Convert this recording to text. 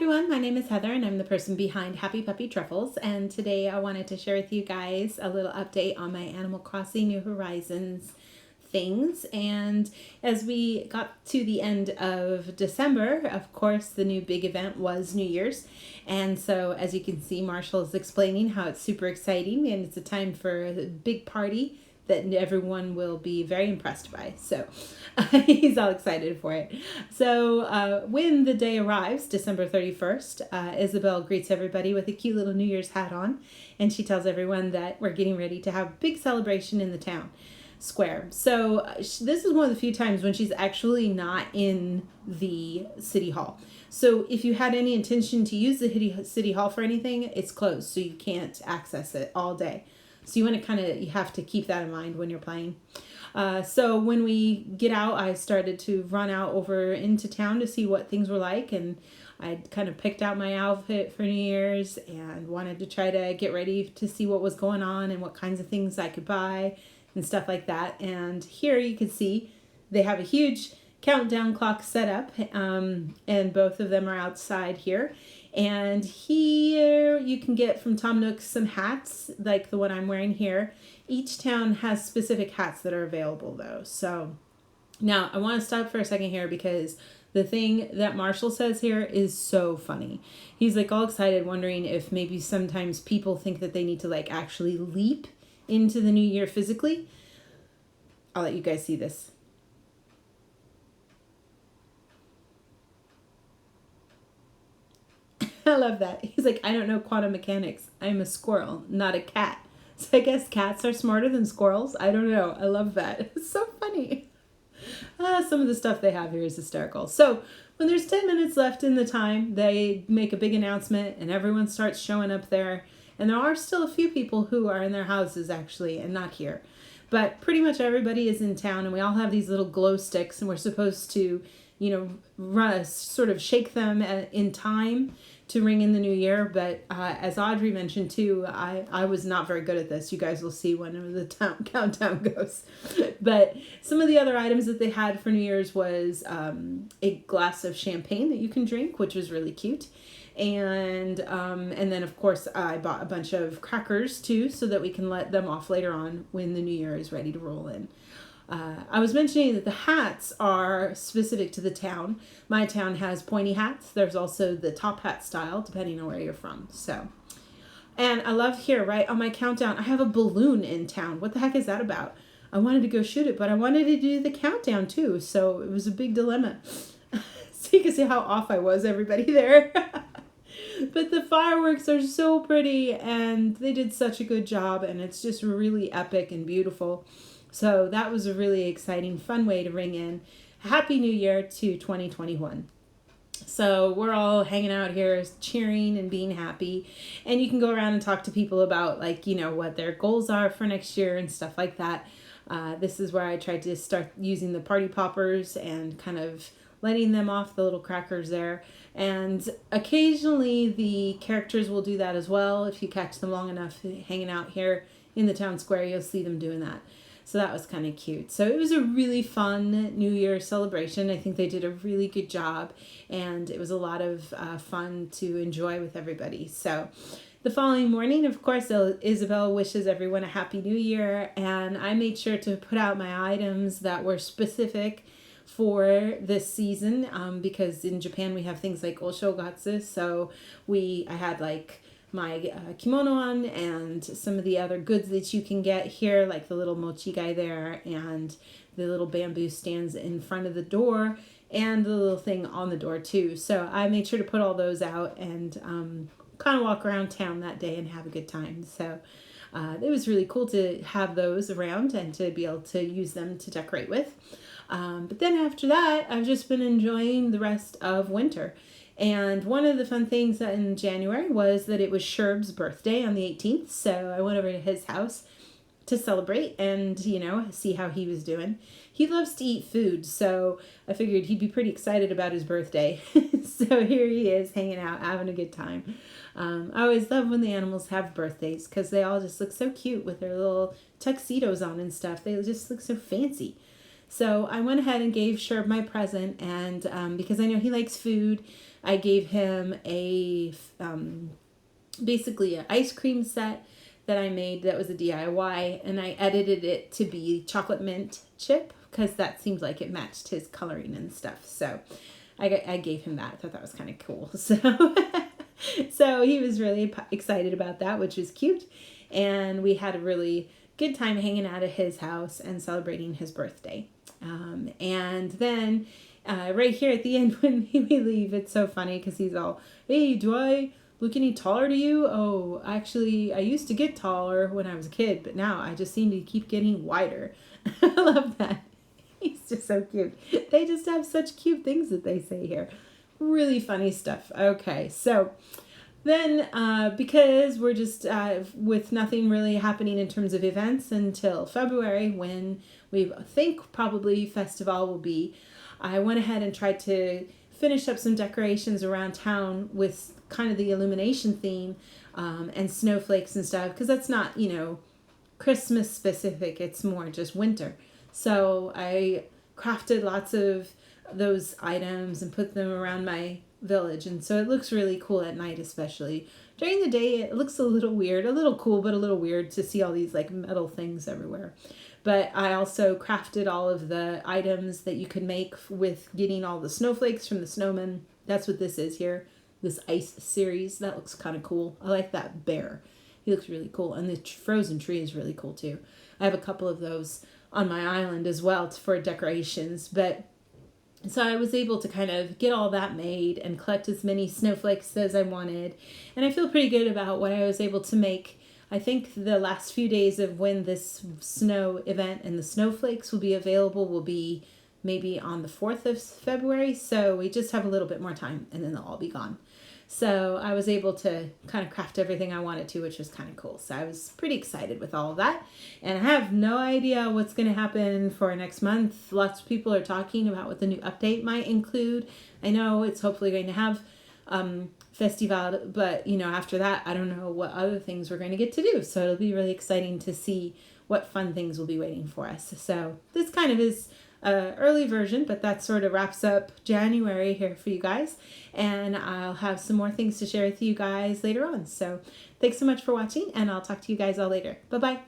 everyone, my name is Heather and I'm the person behind Happy Puppy Truffles, and today I wanted to share with you guys a little update on my Animal Crossing New Horizons things. And as we got to the end of December, of course the new big event was New Year's, and so as you can see, Marshall is explaining how it's super exciting and it's a time for a big party that everyone will be very impressed by. So he's all excited for it. So when the day arrives, December 31st, Isabel greets everybody with a cute little New Year's hat on, and she tells everyone that we're getting ready to have a big celebration in the town square. So this is one of the few times when she's actually not in the city hall. So if you had any intention to use the city hall for anything, it's closed, so you can't access it all day. So you want to you have to keep that in mind when you're playing. So when we get out, I started to run out over into town to see what things were like, and I kind of picked out my outfit for New Year's and wanted to try to get ready to see what was going on and what kinds of things I could buy and stuff like that. And here you can see they have a huge countdown clock set up, and both of them are outside here. And here you can get from Tom Nook some hats like the one I'm wearing here. Each town has specific hats that are available though. So now I want to stop for a second here because the thing that Marshall says here is so funny. He's like all excited, wondering if maybe sometimes people think that they need to like actually leap into the new year physically. I'll let you guys see this. I love that. He's like, I don't know quantum mechanics. I'm a squirrel, not a cat. So I guess cats are smarter than squirrels. I don't know. I love that. It's so funny. Some of the stuff they have here is hysterical. So when there's 10 minutes left in the time, they make a big announcement and everyone starts showing up there. And there are still a few people who are in their houses actually and not here. But pretty much everybody is in town, and we all have these little glow sticks, and we're supposed to, sort of shake them in time to ring in the new year. But as Audrey mentioned too, I was not very good at this. You guys will see when the countdown goes. But some of the other items that they had for New Year's was a glass of champagne that you can drink, which was really cute. And then of course I bought a bunch of crackers too, so that we can let them off later on when the new year is ready to roll in. I was mentioning that the hats are specific to the town. My town has pointy hats. There's also the top hat style, depending on where you're from. So, and I love here, right on my countdown, I have a balloon in town. What the heck is that about? I wanted to go shoot it, but I wanted to do the countdown too. So it was a big dilemma. So you can see how off I was, everybody there. But the fireworks are so pretty, and they did such a good job, and it's just really epic and beautiful. So that was a really exciting, fun way to ring in Happy New Year to 2021. So we're all hanging out here cheering and being happy. And you can go around and talk to people about what their goals are for next year and stuff like that. This is where I tried to start using the party poppers and kind of letting them off the little crackers there. And occasionally the characters will do that as well. If you catch them long enough hanging out here in the town square, you'll see them doing that. So that was kind of cute. So it was a really fun New Year celebration. I think they did a really good job, and it was a lot of fun to enjoy with everybody. So the following morning, of course, Isabel wishes everyone a Happy New Year, and I made sure to put out my items that were specific for this season, because in Japan we have things like oshogatsu. So I had like my kimono on and some of the other goods that you can get here, like the little mochi guy there and the little bamboo stands in front of the door and the little thing on the door too. So I made sure to put all those out and kind of walk around town that day and have a good time. So it was really cool to have those around and to be able to use them to decorate with. But then after that, I've just been enjoying the rest of winter. And one of the fun things in January was that it was Sherb's birthday on the 18th. So I went over to his house to celebrate and, see how he was doing. He loves to eat food, so I figured he'd be pretty excited about his birthday. So here he is hanging out, having a good time. I always love when the animals have birthdays because they all just look so cute with their little tuxedos on and stuff. They just look so fancy. So I went ahead and gave Sherb my present, and because I know he likes food, I gave him a basically an ice cream set that I made that was a DIY, and I edited it to be chocolate mint chip because that seems like it matched his coloring and stuff. So I gave him that. I thought that was kind of cool. So he was really excited about that, which was cute. And we had a really good time hanging out at his house and celebrating his birthday. And then right here at the end when we leave, it's so funny because he's all, hey, do I look any taller to you? Oh, actually, I used to get taller when I was a kid, but now I just seem to keep getting wider. I love that. He's just so cute. They just have such cute things that they say here. Really funny stuff. Okay, so then because we're just with nothing really happening in terms of events until February, when we think probably festival will be, I went ahead and tried to finish up some decorations around town with kind of the illumination theme and snowflakes and stuff, because that's not, Christmas specific. It's more just winter. So I crafted lots of those items and put them around my village, and so it looks really cool at night. Especially during the day, it looks a little weird, a little cool, but a little weird to see all these like metal things everywhere. But I also crafted all of the items that you could make with getting all the snowflakes from the snowman. That's what this is here, this ice series. That looks kind of cool. I like that bear. He looks really cool, and the frozen tree is really cool too. I have a couple of those on my island as well for decorations. But so I was able to kind of get all that made and collect as many snowflakes as I wanted. And I feel pretty good about what I was able to make. I think the last few days of when this snow event and the snowflakes will be available will be maybe on the 4th of February. So we just have a little bit more time and then they'll all be gone. So I was able to kind of craft everything I wanted to, which was kind of cool. So I was pretty excited with all of that. And I have no idea what's going to happen for next month. Lots of people are talking about what the new update might include. I know it's hopefully going to have festival, but after that, I don't know what other things we're going to get to do. So it'll be really exciting to see what fun things will be waiting for us. So this kind of is early version, but that sort of wraps up January here for you guys, and I'll have some more things to share with you guys later on. So thanks so much for watching, and I'll talk to you guys all later. Bye bye.